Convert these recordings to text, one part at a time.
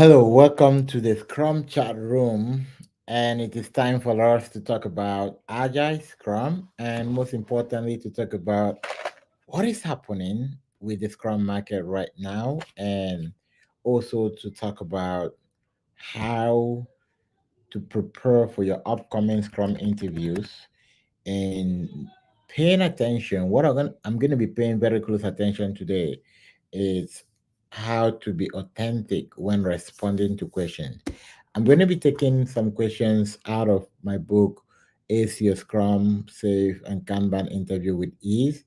Hello, welcome to the Scrum chat room. And it is time for us to talk about Agile Scrum and most importantly, to talk about what is happening with the Scrum market right now and also to talk about how to prepare for your upcoming Scrum interviews and paying attention. I'm going to be paying very close attention today is how to be authentic when responding to questions. I'm going to be taking some questions out of my book, Ace Your Scrum, Safe, and Kanban Interview with Ease.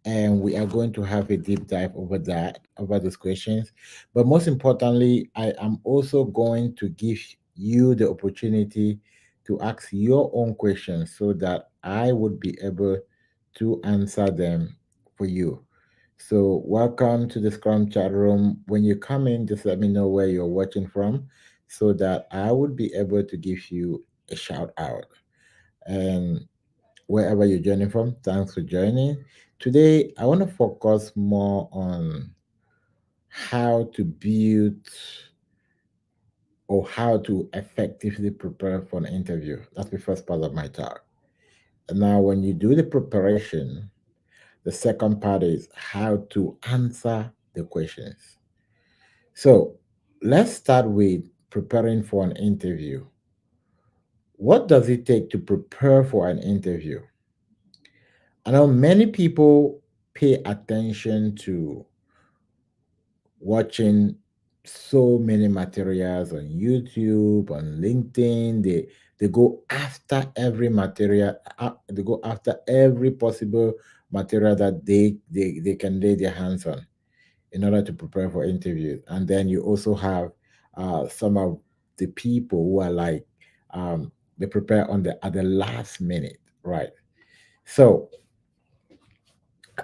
And we are going to have a deep dive over those questions. But most importantly, I am also going to give you the opportunity to ask your own questions so that I would be able to answer them for you. So, welcome to the Scrum chat room. When you come in, just let me know where you're watching from so that I would be able to give you a shout out. And wherever you're joining from, thanks for joining. Today, I want to focus more on how to build or how to effectively prepare for an interview. That's the first part of my talk. Now, when you do the preparation, the second part is how to answer the questions. So let's start with preparing for an interview. What does it take to prepare for an interview? I know many people pay attention to watching so many materials on YouTube, on LinkedIn. They go after every material, they go after every possible material that they can lay their hands on in order to prepare for interviews. And then you also have some of the people who are like they prepare on the at the last minute, right? So,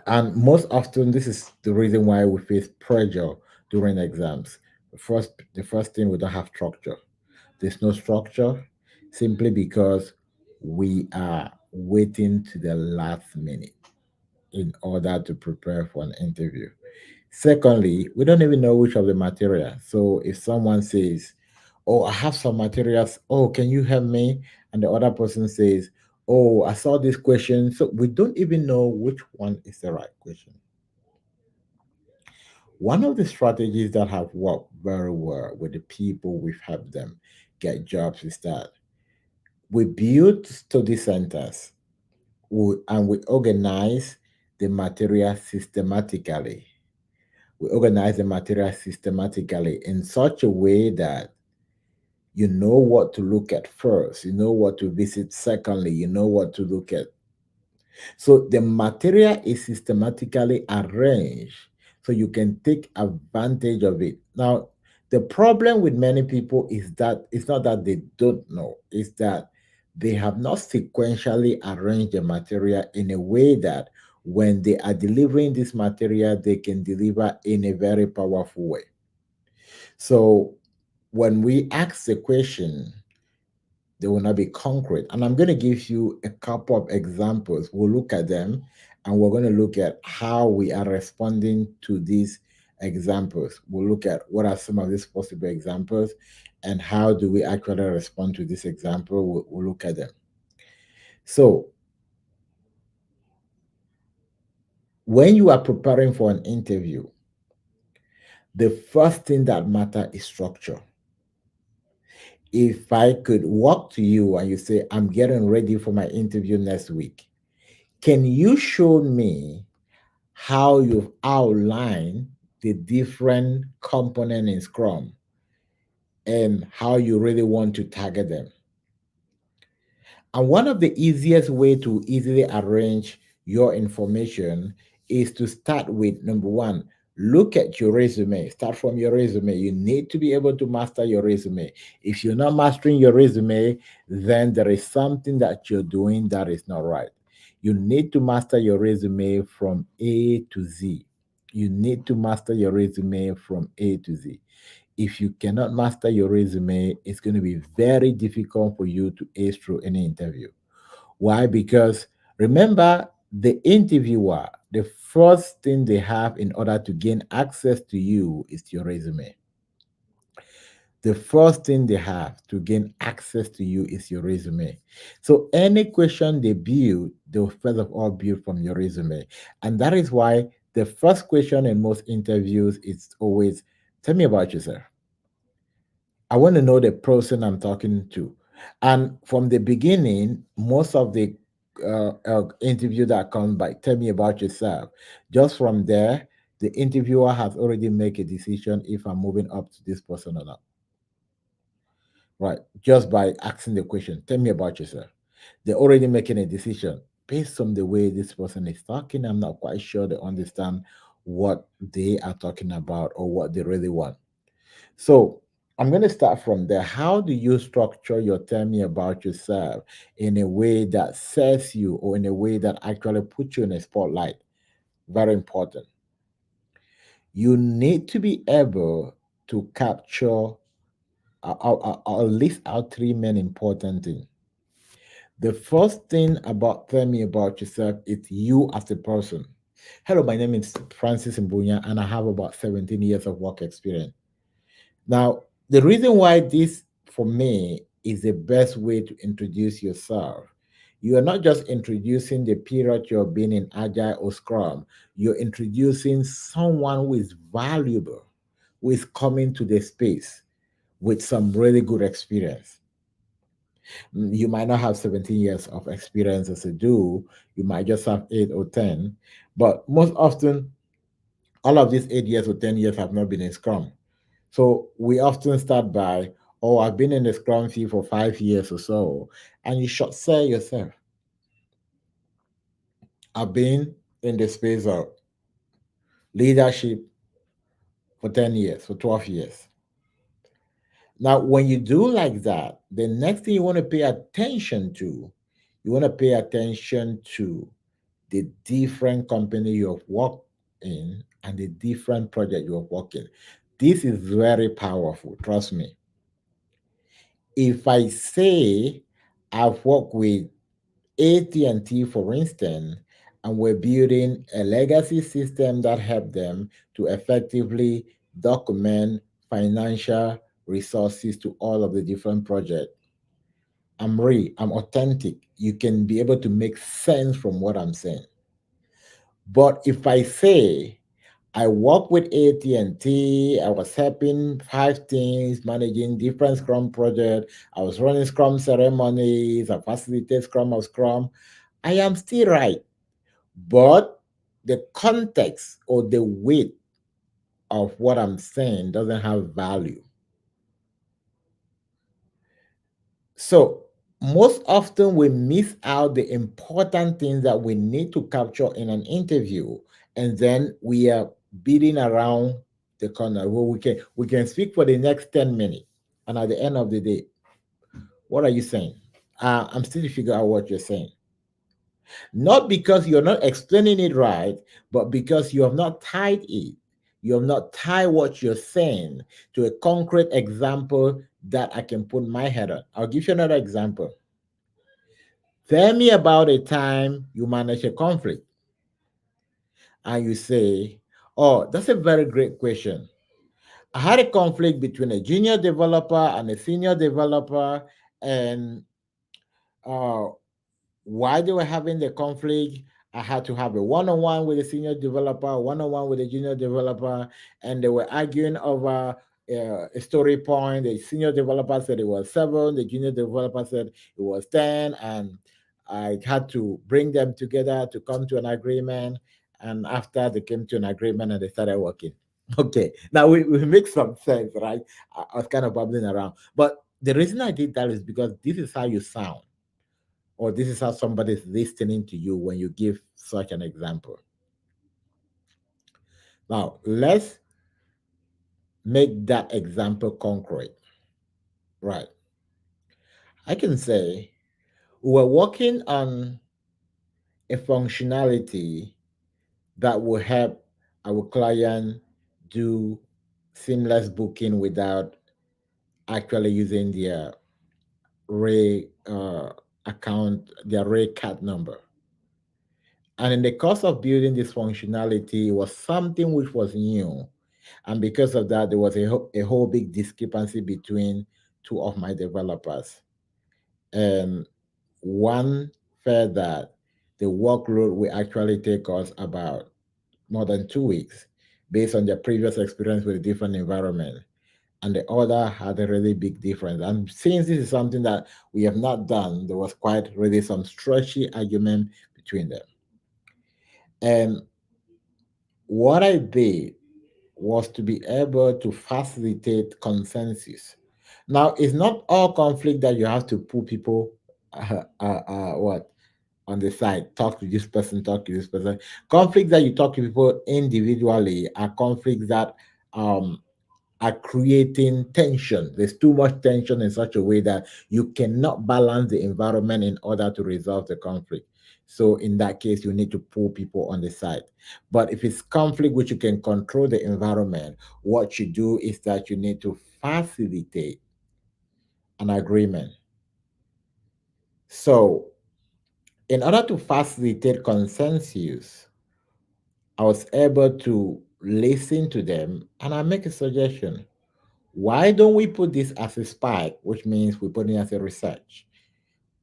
and most often this is the reason why we face pressure during exams. The first thing, we don't have structure. There's no structure simply because we are waiting to the last minute in order to prepare for an interview. Secondly, we don't even know which of the material. So if someone says, "Oh, I have some materials. Oh, can you help me?" And the other person says, "Oh, I saw this question." So we don't even know which one is the right question. One of the strategies that have worked very well with the people we've helped them get jobs is that we build study centers and we organize the material systematically. We organize the material systematically in such a way that you know what to look at first, you know what to visit secondly, you know what to look at. So the material is systematically arranged so you can take advantage of it. Now, the problem with many people is that it's not that they don't know, it's that they have not sequentially arranged the material in a way that when they are delivering this material, they can deliver in a very powerful way. So when we ask the question, they will not be concrete. And I'm going to give you a couple of examples. We'll look at them and we're going to look at how we are responding to these examples. We'll look at what are some of these possible examples and how do we actually respond to this example. We'll look at them. So, when you are preparing for an interview, the first thing that matters is structure. If I could walk to you and you say, "I'm getting ready for my interview next week, can you show me how you've outlined the different component in Scrum and how you really want to target them?" And one of the easiest way to easily arrange your information is to start with number one, look at your resume. Start from your resume. You need to be able to master your resume. If you're not mastering your resume, then there is something that you're doing that is not right. You need to master your resume from A to Z. You need to master your resume from A to Z. If you cannot master your resume, it's going to be very difficult for you to ace through any interview. Why? Because remember, the interviewer, the first thing they have in order to gain access to you is your resume. the first thing they have to gain access to you is your resume. So any question they build, they'll first of all build from your resume. And that is why the first question in most interviews is always, tell me about yourself. I want to know the person I'm talking to. And from the beginning, most of the interview that comes by, tell me about yourself. Just from there, the interviewer has already made a decision if I'm moving up to this person or not. Right. Just by asking the question, tell me about yourself. They're already making a decision based on the way this person is talking. I'm not quite sure they understand what they are talking about or what they really want. So I'm going to start from there. How do you structure your tell me about yourself in a way that says you or in a way that actually puts you in a spotlight? Very important. You need to be able to capture I'll list out three main important things. The first thing about tell me about yourself is you as a person. Hello, my name is Francis Mbunya, and I have about 17 years of work experience. Now, the reason why this, for me, is the best way to introduce yourself. You are not just introducing the period you've been in Agile or Scrum, you're introducing someone who is valuable, who is coming to the space with some really good experience. You might not have 17 years of experience as a do, you might just have 8 or 10, but most often, all of these 8 years or 10 years have not been in Scrum. So we often start by, oh, I've been in the Scrum field for 5 years or so, and you should say yourself, I've been in the space of leadership for 10 years, for 12 years. Now, when you do like that, the next thing you want to pay attention to, you want to pay attention to the different company you have worked in and the different project you have worked in. This is very powerful, trust me. If I say I've worked with AT&T, for instance, and we're building a legacy system that help them to effectively document financial resources to all of the different projects. I'm real, I'm authentic. You can be able to make sense from what I'm saying. But if I say I work with AT&T, I was helping 5 teams managing different Scrum projects, I was running Scrum ceremonies, I facilitate Scrum of Scrum, I am still right. But the context or the weight of what I'm saying doesn't have value. So most often we miss out the important things that we need to capture in an interview, and then we are beating around the corner. Well, we can speak for the next 10 minutes, and at the end of the day, what are you saying? I'm still to figure out what you're saying. Not because you're not explaining it right, but because you have not tied it. You have not tied what you're saying to a concrete example that I can put my head on. I'll give you another example. Tell me about a time you manage a conflict. And you say, oh, that's a very great question. I had a conflict between a junior developer and a senior developer, and uh, while they were having the conflict, I had to have a one-on-one with the senior developer, one-on-one with the junior developer, and they were arguing over a story point. The senior developer said it was 7, the junior developer said it was 10, and I had to bring them together to come to an agreement. And after they came to an agreement and they started working. Okay, now we make some sense, right? I was kind of bubbling around. But the reason I did that is because this is how you sound, or this is how somebody's listening to you when you give such an example. Now, let's make that example concrete. Right. I can say we're working on a functionality that will help our client do seamless booking without actually using their Ray account, their Ray card number. And in the course of building this functionality, it was something which was new. And because of that, there was a whole big discrepancy between two of my developers. And one felt that the workload will actually take us about more than 2 weeks based on their previous experience with a different environment. And the other had a really big difference. And since this is something that we have not done, there was quite really some stretchy argument between them. And what I did was to be able to facilitate consensus. Now, it's not all conflict that you have to put people what on the side, talk to this person, talk to this person. Conflicts that you talk to people individually are conflicts that um, are creating tension. There's too much tension in such a way that you cannot balance the environment in order to resolve the conflict. So in that case, you need to pull people on the side. But if it's conflict which you can control the environment, what you do is that you need to facilitate an agreement. So in order to facilitate consensus, I was able to listen to them and I make a suggestion. Why don't we put this as a spike, which means we put it as a research?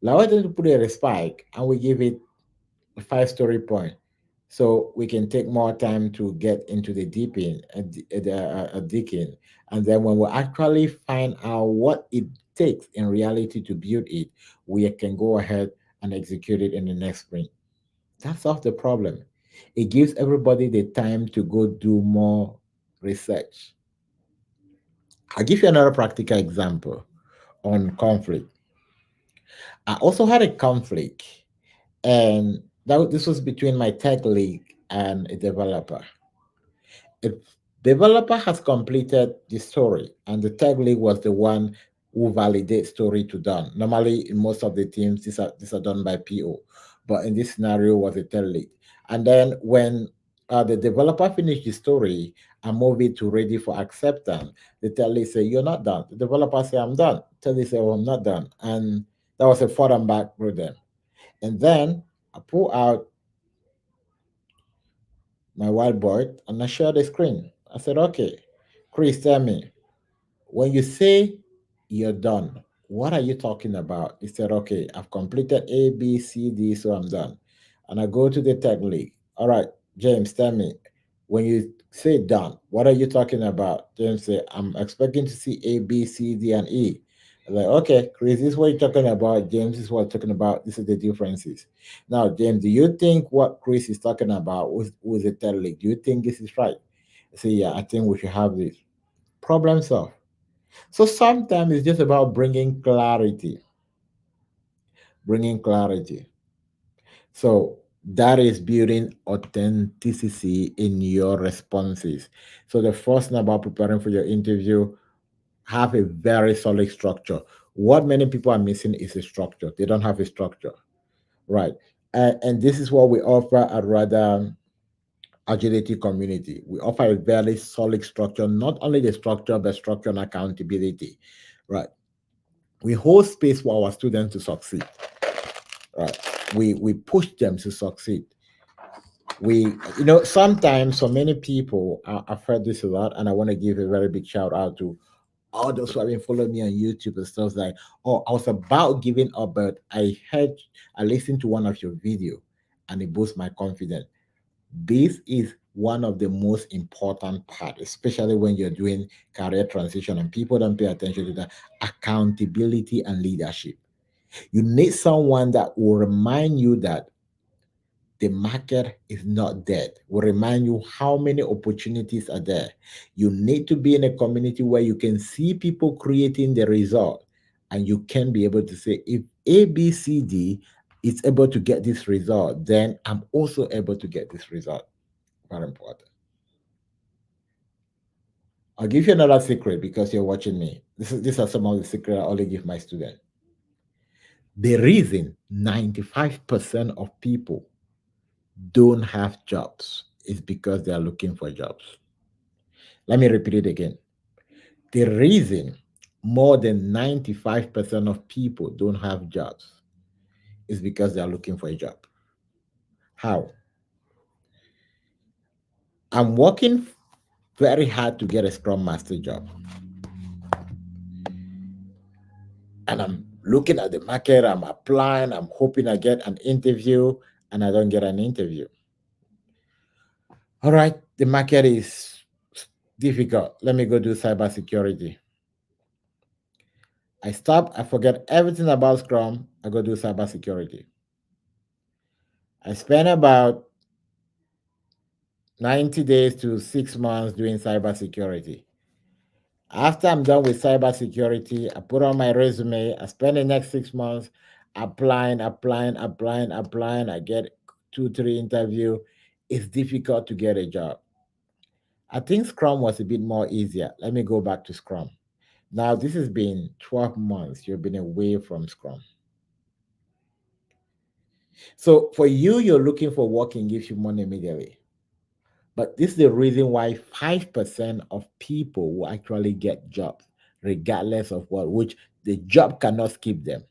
Now, why don't we put it as a spike and we give it a 5 story point so we can take more time to get into the deeping, digging. And then when we actually find out what it takes in reality to build it, we can go ahead and execute it in the next sprint. That solves the problem. It gives everybody the time to go do more research. I'll give you another practical example on conflict. I also had a conflict, and this was between my tech lead and a developer. A developer has completed the story, and the tech lead was the one who validates story to done. Normally, in most of the teams, these are done by PO, but in this scenario, was a tech lead. And then when the developer finished the story and move it to ready for acceptance, the tech lead say, "You're not done." The developer say, "I'm done." Tech lead say, "Oh, I'm not done," and that was a forward and back with them. And then I pull out my whiteboard and I share the screen. I said, "Okay, Chris, tell me, when you say you're done, what are you talking about?" He said, "Okay, I've completed A, B, C, D, so I'm done." And I go to the tech lead. "All right, James, tell me, when you say done, what are you talking about?" James said, "I'm expecting to see A, B, C, D, and E." I'm like, "Okay, Chris, this is what you're talking about. James, this is what I'm talking about. This is the differences." Now, James, do you think what Chris is talking about was the tech lead? Do you think this is right? I say, "Yeah, I think we should have this." Problem solved. So sometimes it's just about bringing clarity. So that is building authenticity in your responses. So the first thing about preparing for your interview, have a very solid structure. What many people are missing is a structure. They don't have a structure, right? And this is what we offer at rather agility community. We offer a very solid structure, not only the structure, but structure and accountability, right? We hold space for our students to succeed, right? We push them to succeed. Sometimes for many people, I've heard this a lot, and I want to give a very big shout out to all those who have been following me on YouTube and stuff like, "Oh, I was about giving up, but I listened to one of your video and it boosts my confidence." This is one of the most important part, especially when you're doing career transition and people don't pay attention to that: accountability and leadership. You need someone that will remind you that the market is not dead, will remind you how many opportunities are there. You need to be in a community where you can see people creating the result, and you can be able to say, if A, B, C, D is able to get this result, then I'm also able to get this result. Very important. I'll give you another secret because you're watching me. These are some of the secrets I only give my students. The reason 95% of people don't have jobs is because they are looking for jobs. Let me repeat it again. The reason more than 95% of people don't have jobs is because they are looking for a job. How? I'm working very hard to get a Scrum Master job. And I'm looking at the market, I'm applying, I'm hoping I get an interview, and I don't get an interview. All right, the market is difficult. Let me go do cybersecurity. I stop, I forget everything about Scrum, I go do cybersecurity. I spend about 90 days to 6 months doing cybersecurity. After I'm done with cybersecurity, I put on my resume. I spend the next 6 months applying. I get two, three interview. It's difficult to get a job. I think Scrum was a bit more easier. Let me go back to Scrum. Now, this has been 12 months. You've been away from Scrum. So for you, you're looking for work and gives you money immediately. But this is the reason why 5% of people will actually get jobs, regardless of what, which the job cannot skip them.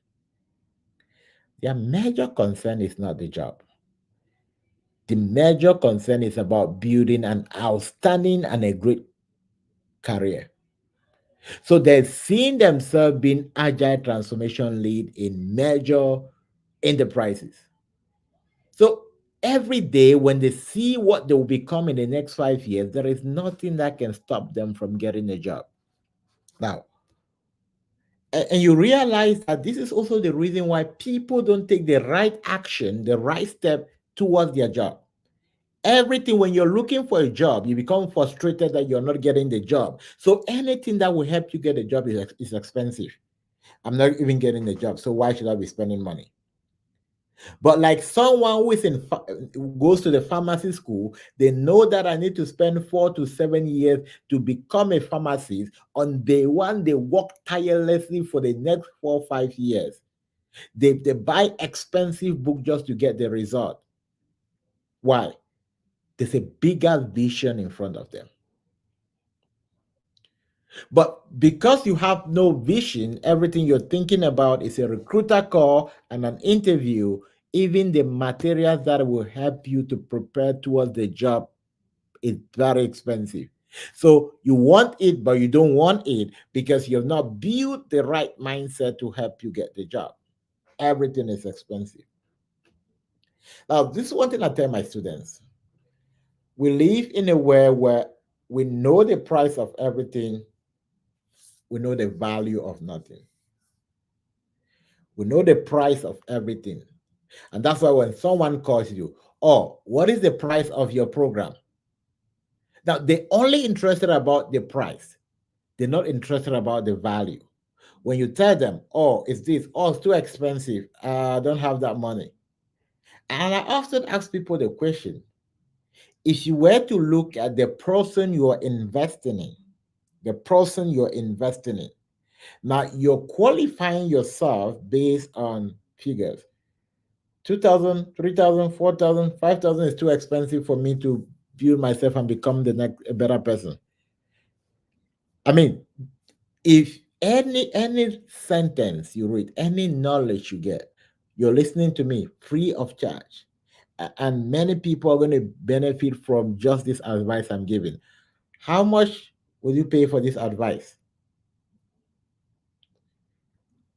Their major concern is not the job. The major concern is about building an outstanding and a great career. So they're seeing themselves being agile transformation lead in major enterprises. So every day when they see what they will become in the next 5 years, there is nothing that can stop them from getting a job. Now, and you realize that this is also the reason why people don't take the right action, the right step towards their job. Everything, when you're looking for a job, you become frustrated that you're not getting the job. So anything that will help you get a job is expensive. I'm not even getting a job, so why should I be spending money? But like someone who is goes to the pharmacy school, they know that I need to spend 4 to 7 years to become a pharmacist. On day one, they work tirelessly for the next 4 or 5 years. They buy expensive book just to get the result. Why? There's a bigger vision in front of them. But because you have no vision, everything you're thinking about is a recruiter call and an interview. Even the materials that will help you to prepare towards the job is very expensive. So you want it, but you don't want it because you've not built the right mindset to help you get the job. Everything is expensive. Now, this is one thing I tell my students. We live in a world where we know the price of everything, we know the value of nothing. We know the price of everything. And that's why when someone calls you, oh, what is the price of your program? Now, they're only interested about the price. They're not interested about the value. When you tell them, oh, it's this, oh, it's too expensive, I don't have that money. And I often ask people the question, if you were to look at the person you are investing in, the person you're investing in, now you're qualifying yourself based on figures. 2,000, 3,000, 4,000, 5,000 is too expensive for me to build myself and become the next a better person. I mean, if any sentence you read, any knowledge you get, you're listening to me free of charge. And many people are going to benefit from just this advice I'm giving. How much will you pay for this advice?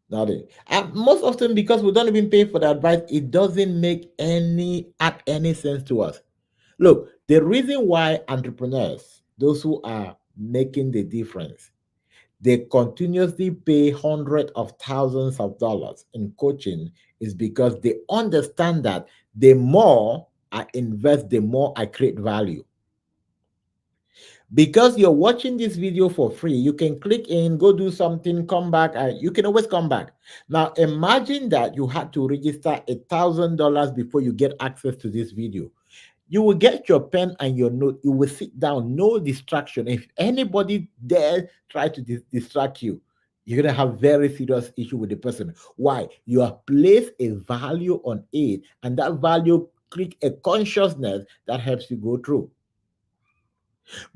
Nothing. And most often, because we don't even pay for the advice, it doesn't make any sense to us. Look, the reason why entrepreneurs, those who are making the difference, they continuously pay hundreds of thousands of dollars in coaching is because they understand that the more I invest, the more I create value. Because you're watching this video for free, you can click in, go do something, come back, you can always come back. Now imagine that you had to register $1,000 before you get access to this video. You will get your pen and your note, you will sit down, no distraction. If anybody dare try to distract you, you're going to have very serious issue with the person. Why? You have placed a value on it, and that value create a consciousness that helps you go through.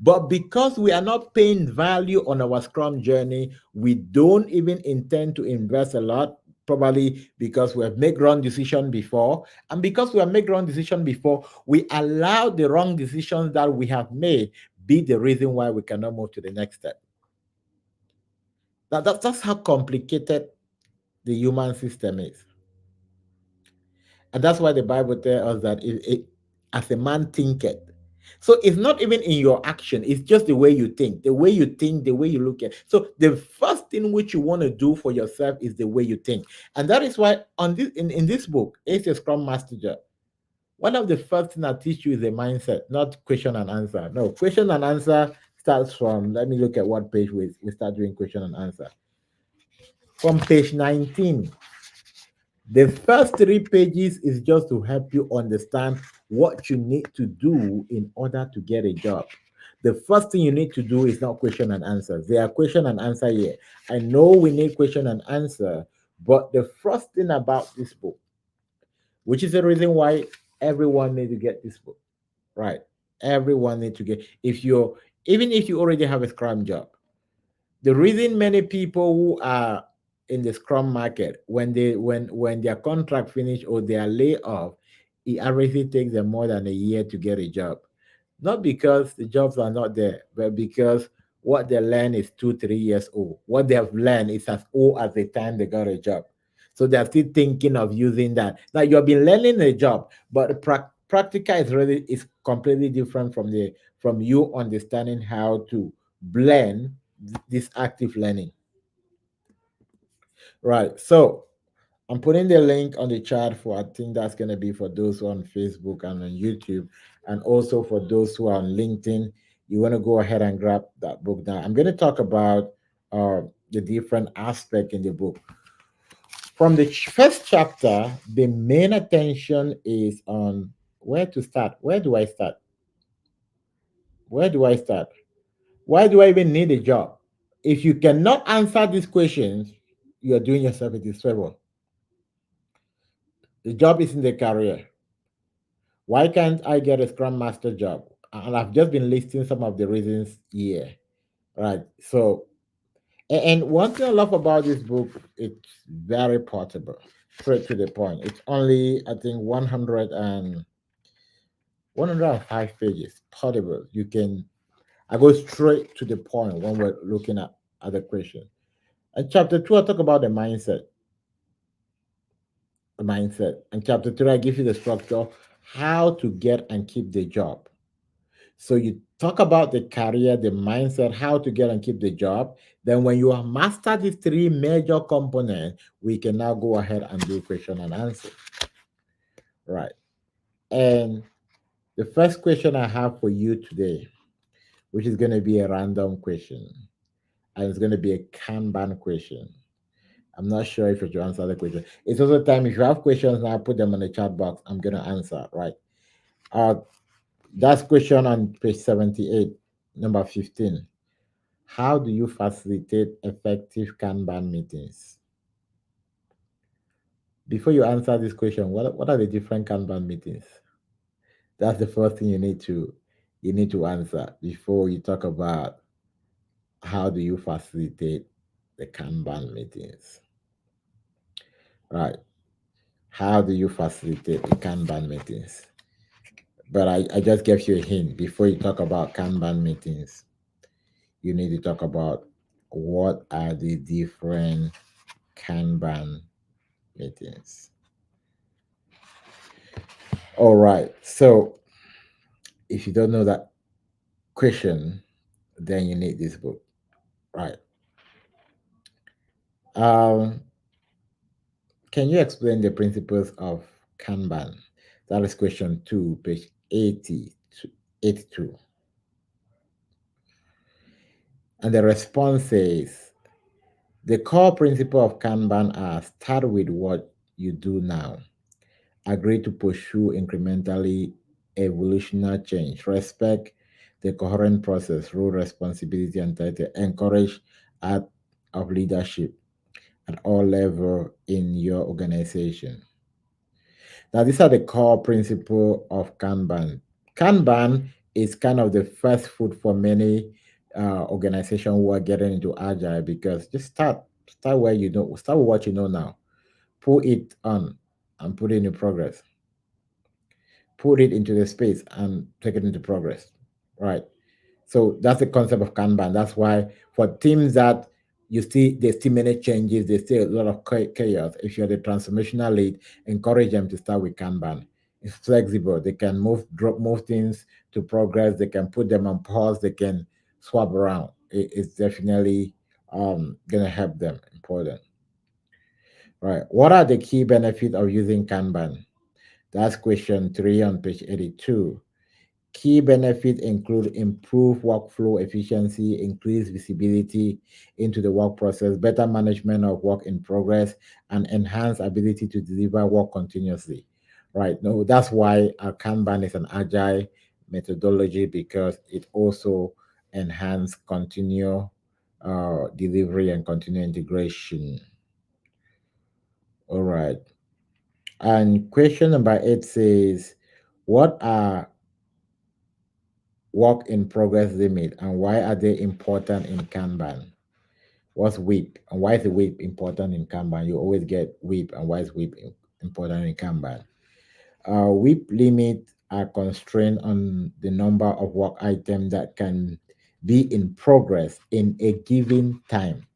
But because we are not paying value on our Scrum journey, we don't even intend to invest a lot, probably because we have made wrong decision before. And because we have made wrong decision before, we allow the wrong decisions that we have made be the reason why we cannot move to the next step. That's how complicated the human system is. And that's why the Bible tells us that as a man thinketh. So it's not even in your action, it's just the way you think, the way you think, the way you look at. So the first thing which you want to do for yourself is the way you think. And that is why on this in this book, It's a Scrum Master Job. One of the first things I teach you is a mindset, not question and answer. No, question and answer starts from, let me look at what page we start doing question and answer. From page 19. The first three pages is just to help you understand what you need to do in order to get a job. The first thing you need to do is not question and answer. There are question and answer here. I know we need question and answer, but the first thing about this book, which is the reason why everyone needs to get this book, right? Everyone needs to get, if you're, even if you already have a Scrum job, the reason many people who are in the Scrum market, when their contract finish or they are laid off, it already takes them more than a year to get a job. Not because the jobs are not there, but because what they learn is 2 3 years old. What they have learned is as old as the time they got a job. So they're still thinking of using that. Now you have been learning a job, but the practical is completely different from the from you understanding how to blend this active learning. Right. So I'm putting the link on the chat for, I think that's going to be for those who are on Facebook and on YouTube, and also for those who are on LinkedIn. You want to go ahead and grab that book now. I'm going to talk about the different aspect in the book. From the first chapter, the main attention is on where to start. Where do I start? Where do I start? Why do I even need a job? If you cannot answer these questions, you are doing yourself a disfavor. The job is in the career. Why can't I get a Scrum Master job? And I've just been listing some of the reasons here. Right. So, and one thing I love about this book, it's very portable, straight to the point. It's only, I think, 105 pages, portable. You can, I go straight to the point when we're looking at the question. And chapter 2, I talk about the mindset. And chapter 3, I give you the structure, how to get and keep the job. So you talk about the career, the mindset, how to get and keep the job. Then when you have mastered these three major components, we can now go ahead and do question and answer. Right. And the first question I have for you today, which is going to be a random question, and it's going to be a Kanban question. I'm not sure if you should answer the question. It's also time, if you have questions now, put them in the chat box. I'm going to answer, right? Uh, that's question on page 78, number 15. How do you facilitate effective Kanban meetings? Before you answer this question, what are the different Kanban meetings? That's the first thing you need to answer before you talk about how do you facilitate the Kanban meetings. Right. How do you facilitate the Kanban meetings? But I just gave you a hint. Before you talk about Kanban meetings, you need to talk about what are the different Kanban meetings. All right. So if you don't know that question, then you need this book. Right. Um, can you explain the principles of Kanban? That is question 2, page 80 to 82. And the response says the core principle of Kanban are start with what you do now. Agree to pursue incrementally evolutionary change. Respect the coherent process, role, responsibility, and title. Encourage act of leadership at all level in your organization. Now, these are the core principle of Kanban. Kanban is kind of the first food for many organizations who are getting into Agile, because just start where you know, start with what you know now, put it on and put it in progress, put it into the space and take it into progress, right? So that's the concept of Kanban. That's why for teams that you see there's still many changes, there's still a lot of chaos. If you're the transformational lead, encourage them to start with Kanban. It's flexible. They can move things to progress. They can put them on pause. They can swap around. It's definitely gonna help them. Important. Right. What are the key benefits of using Kanban? That's question 3 on page 82. Key benefits include improved workflow efficiency, increased visibility into the work process, better management of work in progress, and enhanced ability to deliver work continuously. Right. No, that's why our Kanban is an agile methodology because it also enhance continual delivery and continual integration. All right. And question number 8 says, what are work in progress limit and why are they important in Kanban? What's WIP and why is the WIP important in Kanban? You always get WIP and why is WIP important in Kanban? WIP limit are constrained on the number of work items that can be in progress in a given time.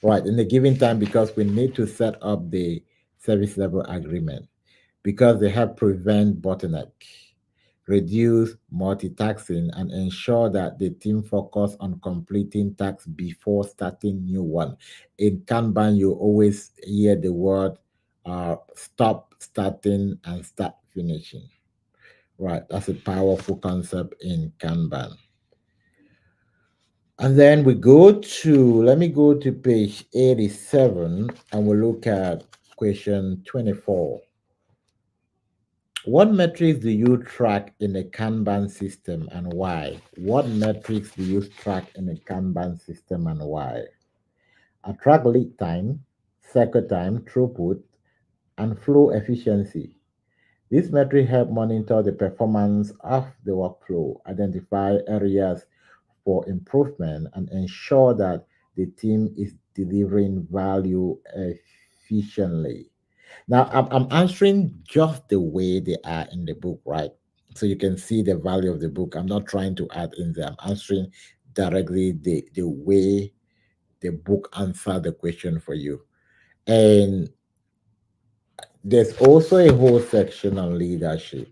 Right, in a given time because we need to set up the service level agreement because they help prevent bottleneck, reduce multitasking, and ensure that the team focus on completing tasks before starting new one. In Kanban, you always hear the word stop starting and start finishing. Right, that's a powerful concept in Kanban. And then let me go to page 87 and we'll look at question 24. What metrics do you track in a Kanban system and why? What metrics do you track in a Kanban system and why? I track lead time, cycle time, throughput, and flow efficiency. These metrics help monitor the performance of the workflow, identify areas for improvement, and ensure that the team is delivering value efficiently. Now, I'm answering just the way they are in the book, right? So you can see the value of the book. I'm not trying to add in there. I'm answering directly the way the book answered the question for you. And there's also a whole section on leadership.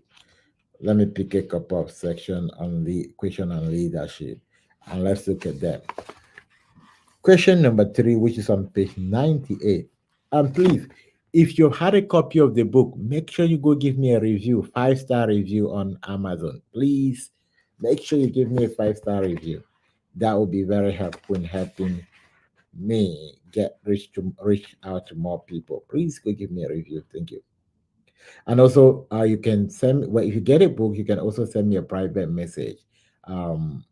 Let me pick a couple of section on the question on leadership and let's look at them. Question number 3, which is on page 98. And please, if you had a copy of the book, make sure you go give me a review, 5-star review on Amazon. Please make sure you give me a 5-star review. That will be very helpful in helping me reach out to more people. Please go give me a review. Thank you. And also, you can send well, if you get a book, you can also send me a private message. Um,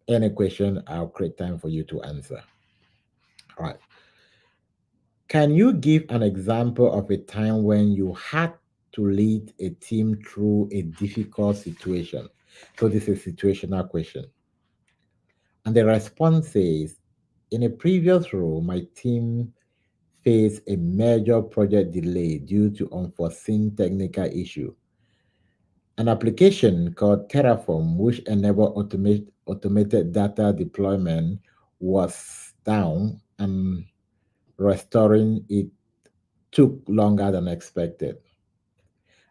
any question, I'll create time for you to answer. All right. Can you give an example of a time when you had to lead a team through a difficult situation? So this is a situational question. And the response says, in a previous role, my team faced a major project delay due to unforeseen technical issue. An application called Terraform, which enabled automated data deployment, was down and restoring it took longer than expected.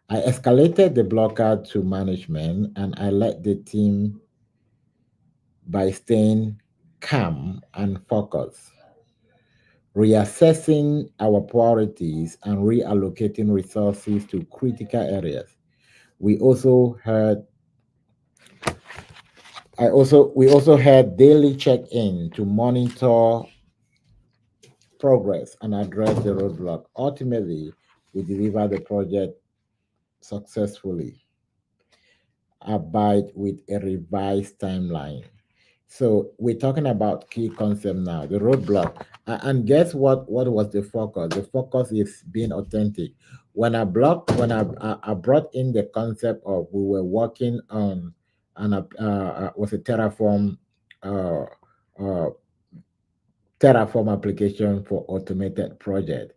I escalated the blocker to management and I led the team by staying calm and focused, reassessing our priorities and reallocating resources to critical areas. We also had we also had daily check-in to monitor progress and address the roadblock. Ultimately, we delivered the project successfully, abide with a revised timeline. So we're talking about key concept now, the roadblock. And guess what? What was the focus? The focus is being authentic. When I brought in the concept of we were working on was a uh, uh, Terraform application for automated project.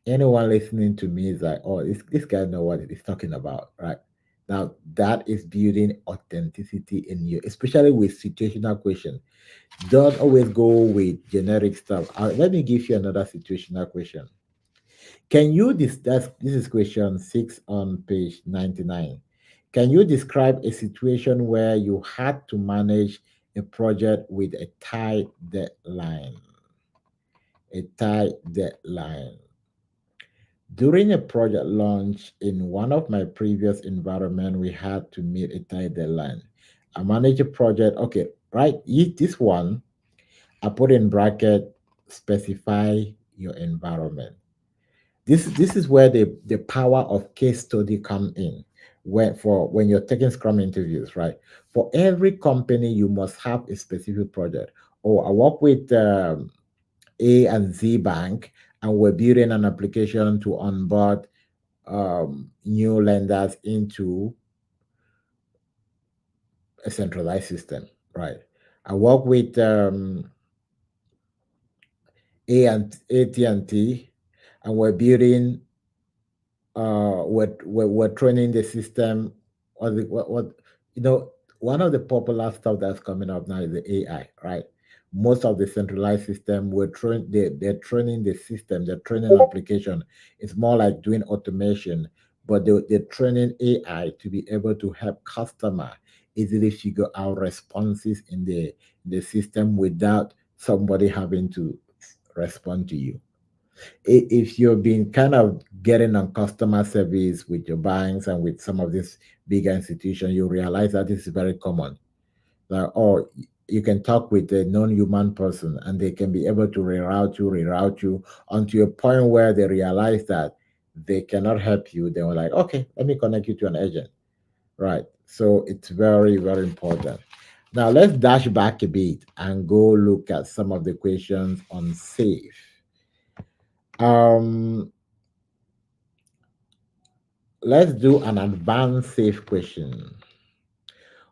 Anyone listening to me is like, oh, this guy know what he's talking about, right? Now, that is building authenticity in you, especially with situational question. Don't always go with generic stuff. Let me give you another situational question. Can you this is question 6 on page 99. Can you describe a situation where you had to manage a project with a tight deadline? A tight deadline. During a project launch in one of my previous environment, we had to meet a tight deadline. I manage a project. Okay, right. This one I put in bracket, specify your environment. This is where the power of case study come in. When you're taking Scrum interviews, right? For every company, you must have a specific project. Oh, I work with A and Z Bank, and we're building an application to onboard new lenders into a centralized system, right? I work with A and AT&T, and we're building we're training the system. What you know one of the popular stuff that's coming up now is the AI, right? Most of the centralized system they're training the system, they're training application. It's more like doing automation, but they're training AI to be able to help customer easily figure out responses in the system without somebody having to respond to you. If you've been kind of getting on customer service with your banks and with some of these bigger institutions, you realize that this is very common. Like, or you can talk with a non-human person and they can be able to reroute you until a point where they realize that they cannot help you. They were like, okay, let me connect you to an agent. Right. So it's very, very important. Now let's dash back a bit and go look at some of the questions on safe. Um, let's do an advanced safe question.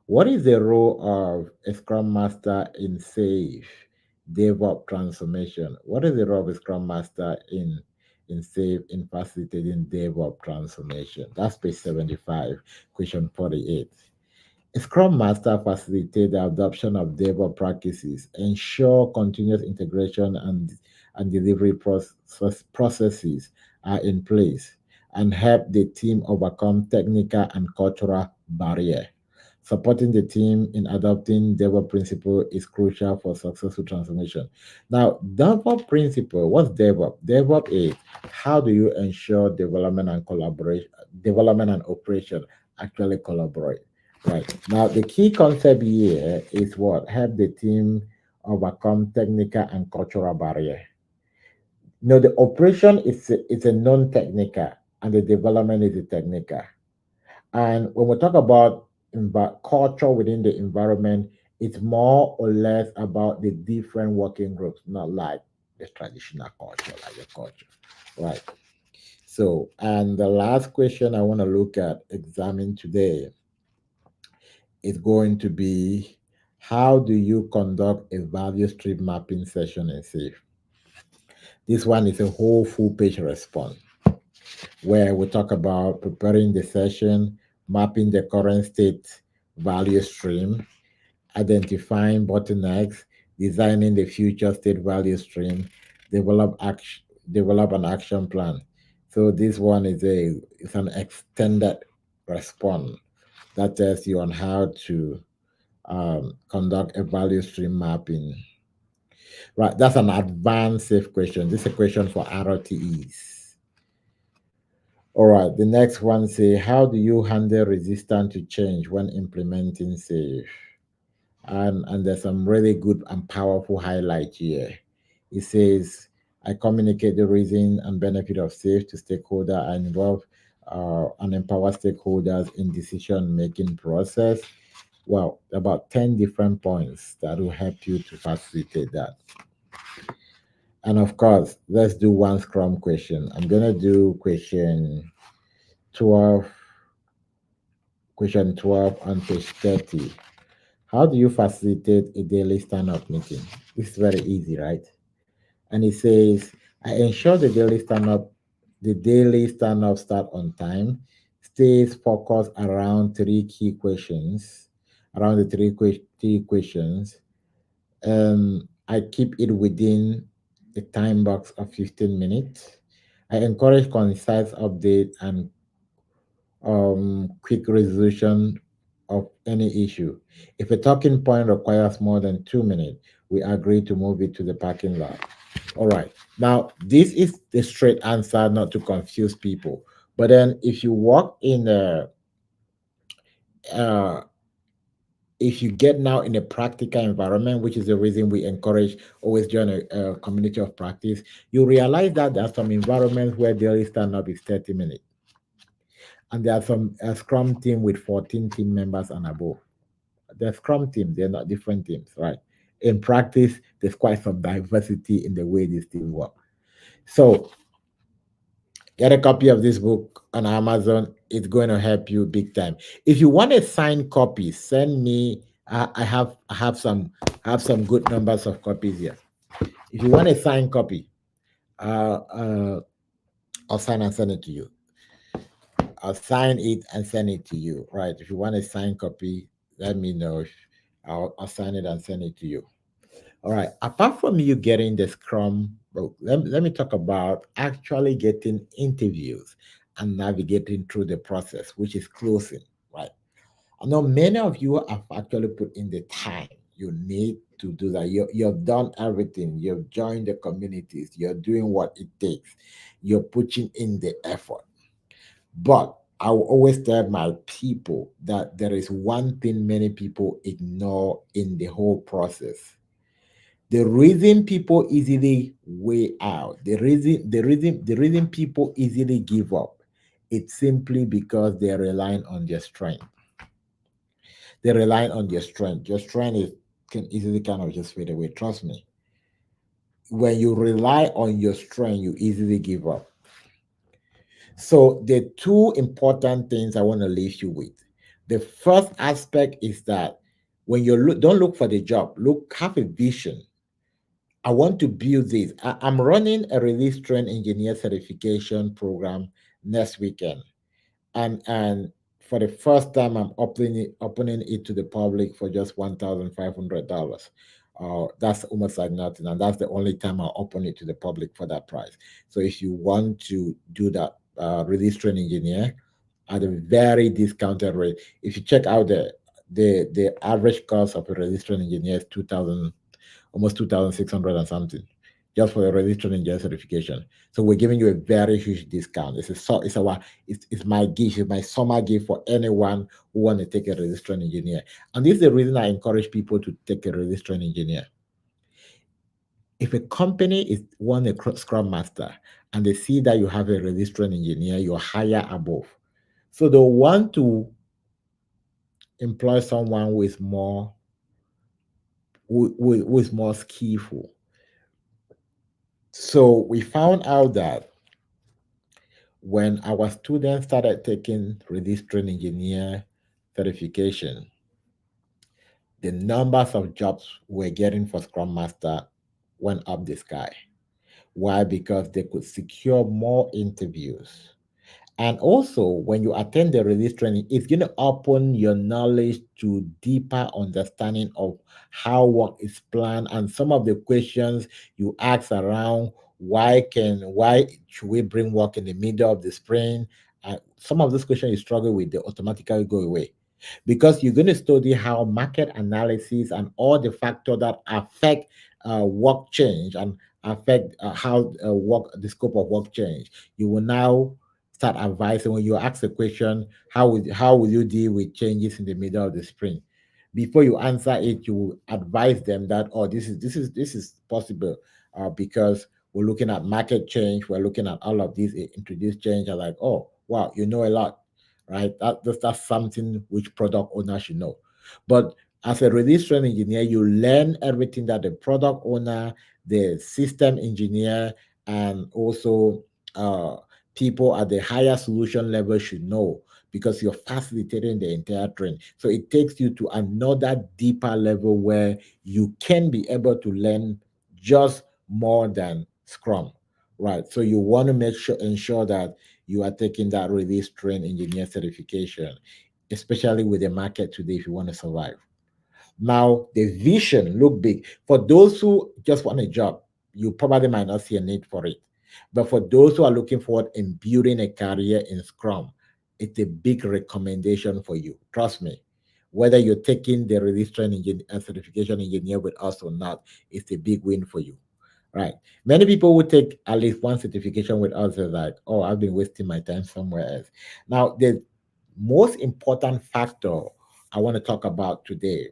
What is the role of a Scrum Master in safe DevOps transformation? What is the role of a Scrum Master in safe in facilitating DevOps transformation? That's page 75, question 48. A Scrum Master facilitates the adoption of DevOps practices, ensure continuous integration and delivery processes are in place, and help the team overcome technical and cultural barriers. Supporting the team in adopting DevOps principle is crucial for successful transformation. Now, DevOps principle, what's DevOps? DevOps is how do you ensure development and operation actually collaborate. Right. Now, the key concept here is what? Help the team overcome technical and cultural barrier. The operation is a non-technical and the development is a technical. And when we talk about culture within the environment, it's more or less about the different working groups, not like the traditional culture, like the culture. Right. So, and the last question I want to look at, examine today is going to be how do you conduct a value stream mapping session in SAFe? This one is a whole full page response where we talk about preparing the session, mapping the current state value stream, identifying bottlenecks, designing the future state value stream, develop an action plan. So this one is an extended response that tells you on how to conduct a value stream mapping. Right, that's an advanced safe question. This is a question for ROTEs. All right, the next one say, how do you handle resistance to change when implementing safe? And there's some really good and powerful highlight here. It says, I communicate the reason and benefit of safe to stakeholder and involve and empower stakeholders in decision making process. Well, about 10 different points that will help you to facilitate that. And of course, let's do one Scrum question. I'm gonna do 12, question 12 on page 30. How do you facilitate a daily stand-up meeting? This is very easy, right? And it says, I ensure the daily stand-up start on time, stays focused around three key questions, around the three questions. I keep it within a time box of 15 minutes. I encourage concise update and quick resolution of any issue. If a talking point requires more than 2 minutes, we agree to move it to the parking lot. All right. Now, this is the straight answer, not to confuse people. But then, uh, if you get now in a practical environment, which is the reason we encourage always join a community of practice, you realize that there are some environments where daily stand up is 30 minutes, and there are some Scrum team with 14 team members and above. The Scrum team, they're not different teams, right? In practice, there's quite some diversity in the way these teams work. So get a copy of this book on Amazon. It's going to help you big time. If you want a signed copy, send me. I have some good numbers of copies here. If you want a signed copy, uh, uh, I'll sign and send it to you. I'll sign it and send it to you. Right? If you want a signed copy, let me know. I'll sign it and send it to you. All right. Apart from you getting the Scrum book, let me talk about actually getting interviews and navigating through the process, which is closing, right? I know many of you have actually put in the time you need to do that. You've done everything. You've joined the communities. You're doing what it takes. You're putting in the effort. But I will always tell my people that there is one thing many people ignore in the whole process. The reason people easily weigh out, the reason people easily give up, it's simply because they're relying on their strength. They're relying on their strength. Your strength can easily kind of just fade away. Trust me. When you rely on your strength, you easily give up. So the two important things I want to leave you with. The first aspect is that when you look, don't look for the job. Look, have a vision. I want to build this. I'm running a release train engineer certification program next weekend, and for the first time, I'm opening it to the public for just $1,500. That's almost like nothing, and that's the only time I'll open it to the public for that price. So if you want to do that release train engineer at a very discounted rate, if you check out the average cost of a release train engineer is 2,000, almost 2,600 and something, just for the registered engineer certification. So we're giving you a very huge discount. It's my gift, it's my summer gift for anyone who want to take a registered engineer. And this is the reason I encourage people to take a registered engineer. If a company is one a Scrum Master and they see that you have a registered engineer, you're higher above. So they want to employ someone who is more skillful. So we found out that when our students started taking release train engineer certification, the numbers of jobs we're getting for Scrum Master went up the sky. Why? Because they could secure more interviews. And also, when you attend the release training, it's going to open your knowledge to deeper understanding of how work is planned and some of the questions you ask around why should we bring work in the middle of the sprint? Some of those questions you struggle with, they automatically go away because you're going to study how market analysis and all the factors that affect work change and affect how the scope of work change. You will now start advising when you ask a question, how will you deal with changes in the middle of the sprint? Before you answer it, you will advise them that, oh, this is possible because we're looking at market change, we're looking at all of these introduced change. Are like, oh wow, you know a lot, right? That's something which product owner should know. But as a release train engineer, you learn everything that the product owner, the system engineer, and also uh, people at the higher solution level should know because you're facilitating the entire train. So it takes you to another deeper level where you can be able to learn just more than Scrum, right? So you want to ensure that you are taking that release train engineer certification, especially with the market today if you want to survive. Now, the vision look big. For those who just want a job, you probably might not see a need for it. But for those who are looking forward in building a career in Scrum, it's a big recommendation for you. Trust me. Whether you're taking the release training certification engineer with us or not, it's a big win for you. Right. Many people would take at least one certification with us are like, oh, I've been wasting my time somewhere else. Now, the most important factor I want to talk about today,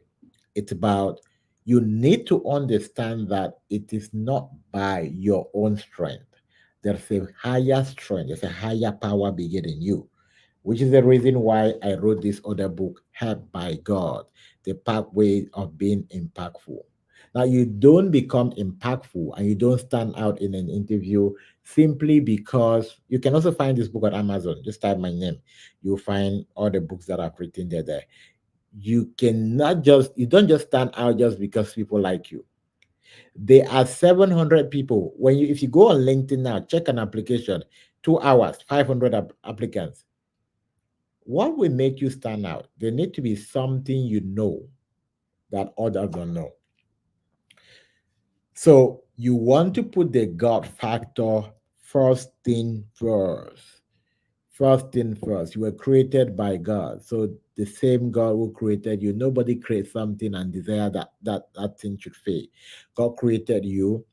it's about you need to understand that it is not by your own strength. There's a higher strength, there's a higher power bigger than you, which is the reason why I wrote this other book, Helped by God, the pathway of being impactful. Now, you don't become impactful and you don't stand out in an interview simply because you can also find this book on Amazon. Just type my name. You'll find all the books that I've written there. You don't just stand out just because people like you. There are 700 people. If you go on LinkedIn now, check an application, 2 hours, 500 applicants. What will make you stand out? There need to be something you know that others don't know. So you want to put the God factor first thing first. First thing first. You were created by God. So the same God who created you, nobody creates something and desire that thing should fail. God created you.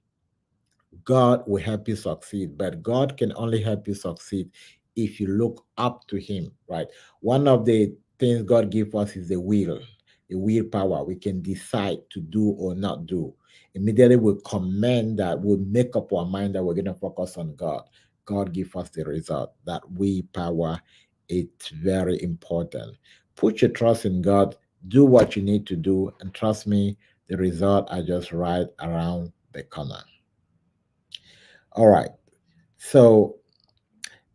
God will help you succeed, but God can only help you succeed if you look up to Him, right? One of the things God gives us is the willpower. We can decide to do or not do. Immediately we command that, we make up our mind that we're going to focus on God. God give us the result. That willpower, it's very important. Put your trust in God. Do what you need to do, and trust me, the result are just right around the corner. All right. So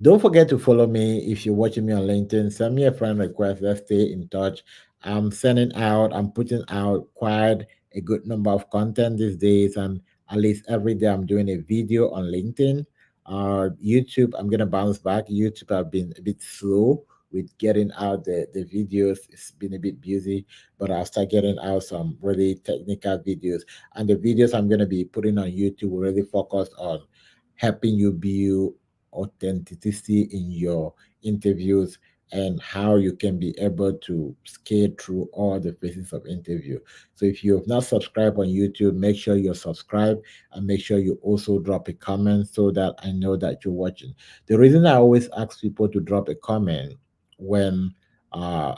don't forget to follow me if you're watching me on LinkedIn. Send me a friend request. Let's stay in touch. I'm putting out quite a good number of content these days, and at least every day I'm doing a video on LinkedIn. YouTube, I'm gonna bounce back. YouTube, I've been a bit slow with getting out the videos. It's been a bit busy, but I'll start getting out some really technical videos. And the videos I'm gonna be putting on YouTube will really focus on helping you build authenticity in your interviews and how you can be able to skate through all the phases of interview. So if you have not subscribed on YouTube, make sure you're subscribed and make sure you also drop a comment so that I know that you're watching. The reason I always ask people to drop a comment when uh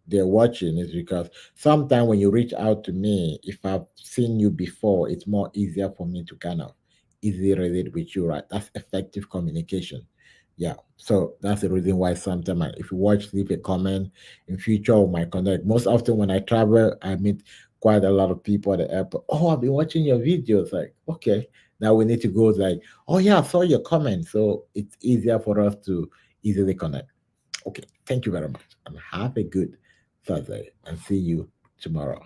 they're watching is because sometimes when you reach out to me, if I've seen you before, it's more easier for me to kind of easily relate with you, right? That's effective communication. Yeah. So that's the reason why sometimes if you watch, leave a comment in future of my contact. Most often when I travel, I meet quite a lot of people at the airport. Oh, I've been watching your videos. Like, okay, now we need to go like, oh yeah, I saw your comment. So it's easier for us to easily connect. Okay, thank you very much and have a good Thursday and see you tomorrow.